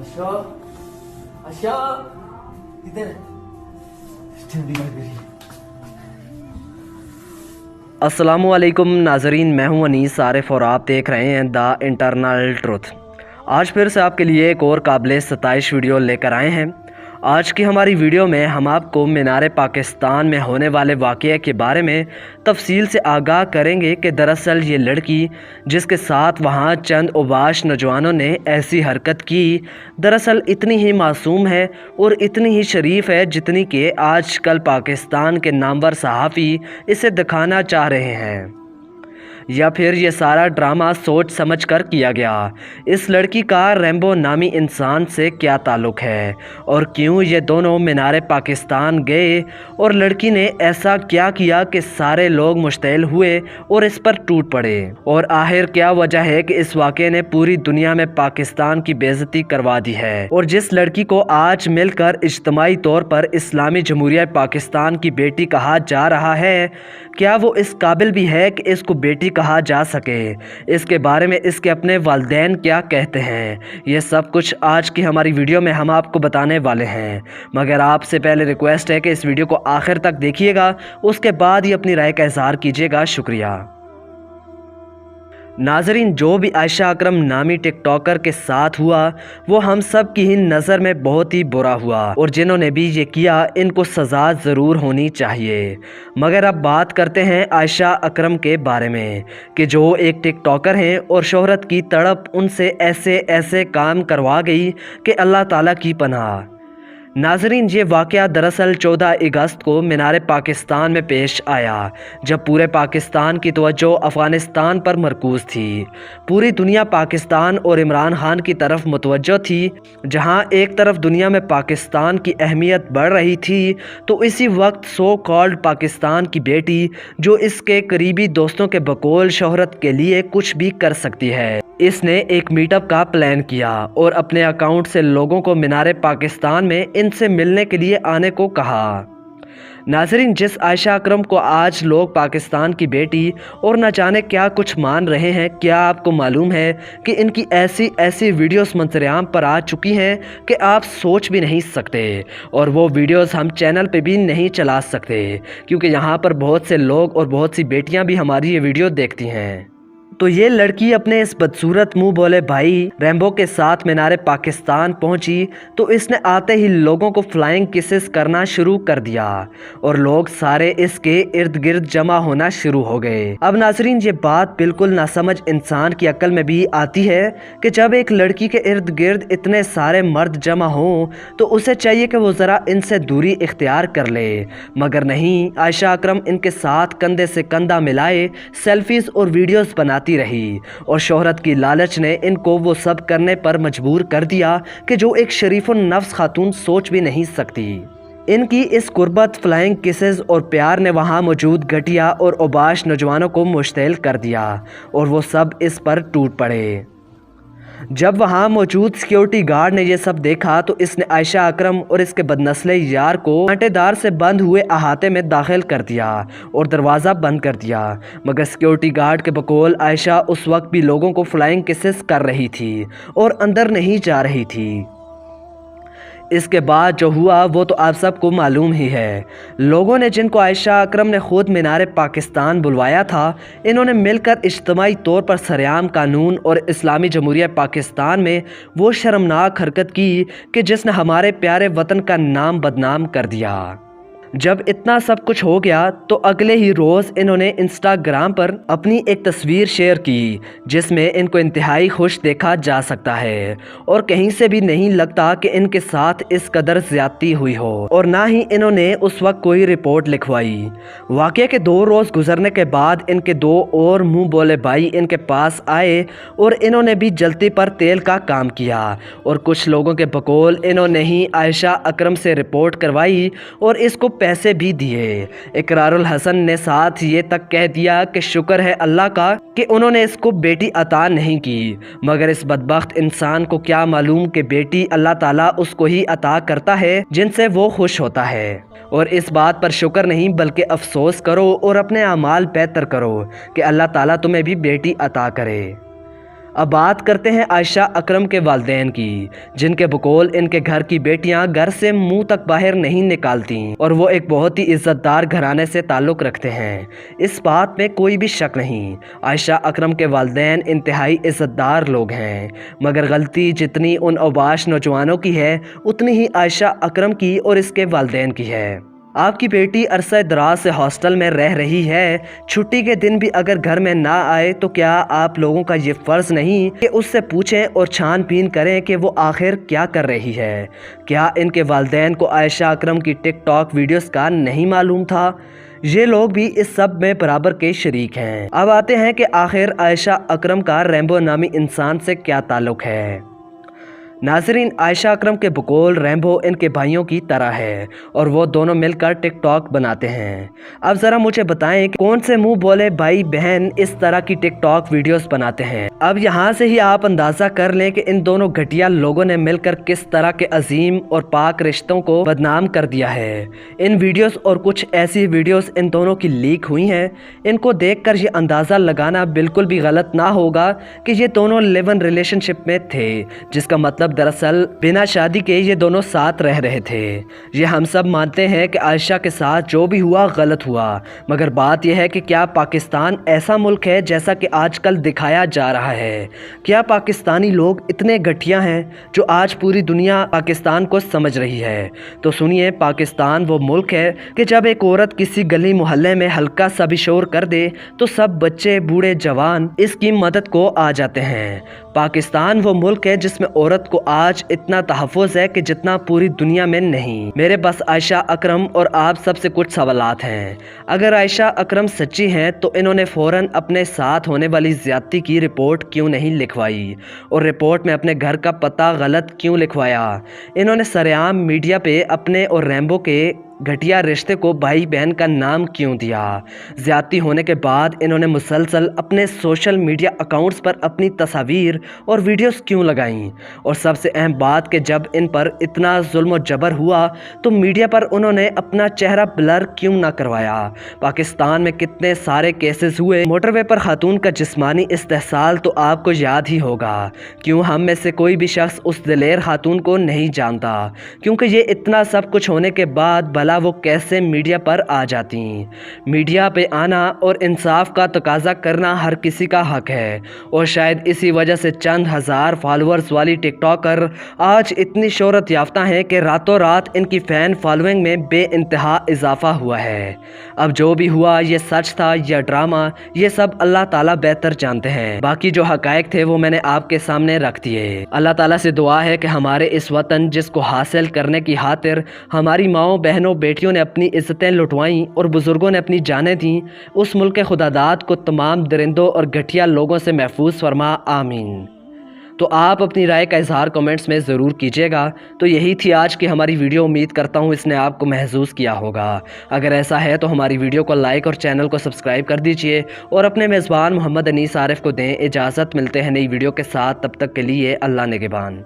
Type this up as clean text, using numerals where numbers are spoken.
अच्छा अच्छा किधर है? चंडीगढ़ गई। अस्सलामुअलैकुम नाजरीन, मैं हूं अनीस आरिफ और आप देख रहे हैं द इंटरनल ट्रुथ। आज फिर से आपके लिए एक और काबिल सताइश वीडियो लेकर आए हैं। आज की हमारी वीडियो में हम आपको मीनार पाकिस्तान में होने वाले वाक़ये के बारे में तफसील से आगाह करेंगे कि दरअसल ये लड़की जिसके साथ वहाँ चंद उबाश नौजवानों ने ऐसी हरकत की, दरअसल इतनी ही मासूम है और इतनी ही शरीफ है जितनी कि आजकल पाकिस्तान के नामवर सहाफ़ी इसे दिखाना चाह रहे हैं, या फिर ये सारा ड्रामा सोच समझ कर किया गया। इस लड़की का रैम्बो नामी इंसान से क्या ताल्लुक़ है और क्यों ये दोनों मीनार पाकिस्तान गए और लड़की ने ऐसा क्या किया कि सारे लोग मुश्तइल हुए और इस पर टूट पड़े, और आखिर क्या वजह है कि इस वाक़े ने पूरी दुनिया में पाकिस्तान की बेइज्जती करवा दी है। और जिस लड़की को आज मिलकर इज्तिमाई तौर पर इस्लामी जमहूरिया पाकिस्तान की बेटी कहा जा रहा है, क्या वो इस काबिल भी है कि इसको बेटी कहा जा सके? इसके बारे में इसके अपने वालिदैन क्या कहते हैं, ये सब कुछ आज की हमारी वीडियो में हम आपको बताने वाले हैं। मगर आपसे पहले रिक्वेस्ट है कि इस वीडियो को आखिर तक देखिएगा, उसके बाद ही अपनी राय का इजहार कीजिएगा। शुक्रिया। नाजरीन, जो भी आयशा अकरम नामी टिकटॉकर के साथ हुआ वो हम सब की ही नज़र में बहुत ही बुरा हुआ, और जिन्होंने भी ये किया इनको सज़ा ज़रूर होनी चाहिए। मगर अब बात करते हैं आयशा अकरम के बारे में कि जो एक टिकटॉकर हैं और शोहरत की तड़प उनसे ऐसे ऐसे काम करवा गई कि अल्लाह ताला की पनाह। नाजरीन, ये वाक़या दरअसल 14 अगस्त को मीनार पाकिस्तान में पेश आया, जब पूरे पाकिस्तान की तवज्जो अफ़गानिस्तान पर मरकूज़ थी। पूरी दुनिया पाकिस्तान और इमरान खान की तरफ मुतवज्जो थी। जहां एक तरफ दुनिया में पाकिस्तान की अहमियत बढ़ रही थी, तो इसी वक्त सो कॉल्ड पाकिस्तान की बेटी, जो इसके करीबी दोस्तों के बकौल शोहरत के लिए कुछ भी कर सकती है, इसने एक मीटअप का प्लान किया और अपने अकाउंट से लोगों को मीनार पाकिस्तान में इनसे मिलने के लिए आने को कहा। नाजरीन, जिस आयशा अकरम को आज लोग पाकिस्तान की बेटी और न जाने क्या कुछ मान रहे हैं, क्या आपको मालूम है कि इनकी ऐसी ऐसी वीडियोस मंजर-ए-आम पर आ चुकी हैं कि आप सोच भी नहीं सकते, और वो वीडियोस हम चैनल पे भी नहीं चला सकते क्योंकि यहाँ पर बहुत से लोग और बहुत सी बेटियाँ भी हमारी ये वीडियो देखती हैं। तो ये लड़की अपने इस बदसूरत मुंह बोले भाई रैम्बो के साथ मीनार पाकिस्तान पहुंची, तो इसने आते ही लोगों को फ्लाइंग किसेस करना शुरू कर दिया और लोग सारे इसके इर्द गिर्द जमा होना शुरू हो गए। अब नाजरीन, ये बात बिल्कुल नासमझ इंसान की अक्ल में भी आती है कि जब एक लड़की के इर्द गिर्द इतने सारे मर्द जमा हों तो उसे चाहिए कि वो ज़रा इनसे दूरी इख्तियार कर ले, मगर नहीं। आयशा अकरम इनके साथ कंधे से कंधा मिलाए सेल्फीज और वीडियोस बनाती रही, और शोहरत की लालच ने इनको वो सब करने पर मजबूर कर दिया कि जो एक शरीफुन नफ्स खातून सोच भी नहीं सकती। इनकी इस कुर्बत, फ्लाइंग किसेस और प्यार ने वहाँ मौजूद घटिया और उबाश नौजवानों को मुश्तिल कर दिया, और वो सब इस पर टूट पड़े। जब वहाँ मौजूद सिक्योरिटी गार्ड ने यह सब देखा तो इसने आयशा अकरम और इसके बदनस्ले यार को कांटेदार से बंद हुए अहाते में दाखिल कर दिया और दरवाज़ा बंद कर दिया। मगर सिक्योरिटी गार्ड के बकौल आयशा उस वक्त भी लोगों को फ्लाइंग किसेस कर रही थी और अंदर नहीं जा रही थी। इसके बाद जो हुआ वो तो आप सबको मालूम ही है। लोगों ने, जिनको आयशा अकरम ने खुद मीनार पाकिस्तान बुलवाया था, इन्होंने मिलकर इज्तिमाई तौर पर सरेआम कानून और इस्लामी जमहूरिया पाकिस्तान में वो शर्मनाक हरकत की कि जिसने हमारे प्यारे वतन का नाम बदनाम कर दिया। जब इतना सब कुछ हो गया तो अगले ही रोज़ इन्होंने इंस्टाग्राम पर अपनी एक तस्वीर शेयर की जिसमें इनको इंतहाई खुश देखा जा सकता है, और कहीं से भी नहीं लगता कि इनके साथ इस कदर ज़्यादती हुई हो, और ना ही इन्होंने उस वक्त कोई रिपोर्ट लिखवाई। वाक़े के 2 रोज़ गुजरने के बाद इनके 2 और मुँह बोले भाई इनके पास आए और इन्होंने भी जलती पर तेल का काम किया, और कुछ लोगों के बकौल इन्होंने ही आयशा अकरम से रिपोर्ट करवाई और इसको पैसे भी दिए। इकरारुल हसन ने साथ ये तक कह दिया कि शुक्र है अल्लाह का कि उन्होंने इसको बेटी अता नहीं की, मगर इस बदबख्त इंसान को क्या मालूम कि बेटी अल्लाह ताला उसको ही अता करता है जिनसे वो खुश होता है। और इस बात पर शुक्र नहीं बल्कि अफसोस करो और अपने अमाल बेहतर करो कि अल्लाह ताला तुम्हें भी बेटी अता करे। अब बात करते हैं आयशा अकरम के वालिदैन की, जिनके बकौल इनके घर की बेटियां घर से मुंह तक बाहर नहीं निकालती और वो एक बहुत ही इज्जतदार घराने से ताल्लुक़ रखते हैं। इस बात में कोई भी शक नहीं। आयशा अकरम के वालिदैन इंतहाई इज्जतदार लोग हैं, मगर गलती जितनी उन अवाश नौजवानों की है उतनी ही आयशा अकरम की और इसके वालिदैन की है। आपकी बेटी अरसा दराज से हॉस्टल में रह रही है, छुट्टी के दिन भी अगर घर में ना आए तो क्या आप लोगों का ये फ़र्ज़ नहीं कि उससे पूछें और छानबीन करें कि वो आखिर क्या कर रही है? क्या इनके वालिदैन को आयशा अकरम की टिकटॉक वीडियोस का नहीं मालूम था? ये लोग भी इस सब में बराबर के शरीक हैं। अब आते हैं कि आखिर आयशा अकरम का रैम्बो नामी इंसान से क्या ताल्लुक़ है। नाज़रीन, आयशा अकरम के बकौल रैम्बो इनके भाइयों की तरह है और वो दोनों मिलकर टिकटॉक बनाते हैं। अब ज़रा मुझे बताएं कि कौन से मुंह बोले भाई बहन इस तरह की टिकटॉक वीडियोस बनाते हैं। अब यहाँ से ही आप अंदाज़ा कर लें कि इन दोनों घटिया लोगों ने मिलकर किस तरह के अजीम और पाक रिश्तों को बदनाम कर दिया है। इन वीडियोस और कुछ ऐसी वीडियोस इन दोनों की लीक हुई हैं। इनको देखकर ये अंदाज़ा लगाना बिल्कुल भी गलत ना होगा कि ये दोनों लिव इन रिलेशनशिप में थे, जिसका मतलब दरअसल बिना शादी के ये दोनों साथ रह रहे थे। ये हम सब मानते हैं कि आयशा के साथ जो भी हुआ गलत हुआ, मगर बात यह है कि क्या पाकिस्तान ऐसा मुल्क है जैसा कि आजकल दिखाया जा रहा है? क्या पाकिस्तानी लोग इतने घटिया हैं जो आज पूरी दुनिया पाकिस्तान को समझ रही है? तो सुनिए, पाकिस्तान वो मुल्क है कि जब एक औरत किसी गली मोहल्ले में हल्का सा भी शोर कर दे तो सब बच्चे बूढ़े जवान इसकी मदद को आ जाते हैं। पाकिस्तान वो मुल्क है जिसमें औरत को आज इतना तहफ़्फ़ुज़ है कि जितना पूरी दुनिया में नहीं। मेरे बस आयशा अकरम और आप सबसे कुछ सवालात हैं। अगर आयशा अकरम सच्ची हैं तो इन्होंने फ़ौरन अपने साथ होने वाली ज़्यादती की रिपोर्ट क्यों नहीं लिखवाई और रिपोर्ट में अपने घर का पता गलत क्यों लिखवाया? इन्होंने सरेआम मीडिया पे अपने और रैम्बो के घटिया रिश्ते को भाई बहन का नाम क्यों दिया? ज़्यादती होने के बाद इन्होंने मुसलसल अपने सोशल मीडिया अकाउंट्स पर अपनी तस्वीर और वीडियोस क्यों लगाईं? और सबसे अहम बात कि जब इन पर इतना जुल्म और जबर हुआ तो मीडिया पर उन्होंने अपना चेहरा ब्लर क्यों ना करवाया? पाकिस्तान में कितने सारे केसेस हुए मोटरवे पर खातून का जिस्मानी इस्तेहसाल तो आपको याद ही होगा। क्यों हम में से कोई भी शख्स उस दिलेर खातून को नहीं जानता? क्योंकि ये इतना सब कुछ होने के बाद भला वो कैसे मीडिया पर आ जाती? मीडिया पे आना और इंसाफ का तकाजा करना हर किसी का हक है और शायद इसी वजह से चंद हज़ार फॉलोअर्स वाली टिकटॉकर आज इतनी शोहरत याफ्ता हैं कि रातों रात इनकी फ़ैन फॉलोइंग में बेइंतहा इजाफा हुआ है। अब जो भी हुआ ये सच था या ड्रामा, ये सब अल्लाह ताला बेहतर जानते हैं। बाकी जो हक़ाइक़ थे वो मैंने आपके सामने रख दिए। अल्लाह ताला से दुआ है कि हमारे इस वतन जिसको हासिल करने की खातिर हमारी माओ बहनों बेटियों ने अपनी इज्जतें लुटवाईं और बुज़ुर्गों ने अपनी जानें दीं, उस मुल्क के खुदादाद को तमाम दरिंदों और घटिया लोगों से महफूज फरमा, आमीन। तो आप अपनी राय का इजहार कमेंट्स में ज़रूर कीजिएगा। तो यही थी आज की हमारी वीडियो। उम्मीद करता हूँ इसने आपको महसूस किया होगा। अगर ऐसा है तो हमारी वीडियो को लाइक और चैनल को सब्सक्राइब कर दीजिए और अपने मेज़बान मोहम्मद अनीस आरिफ को दें इजाज़त। मिलते हैं नई वीडियो के साथ, तब तक के लिए अल्लाह निगहबान।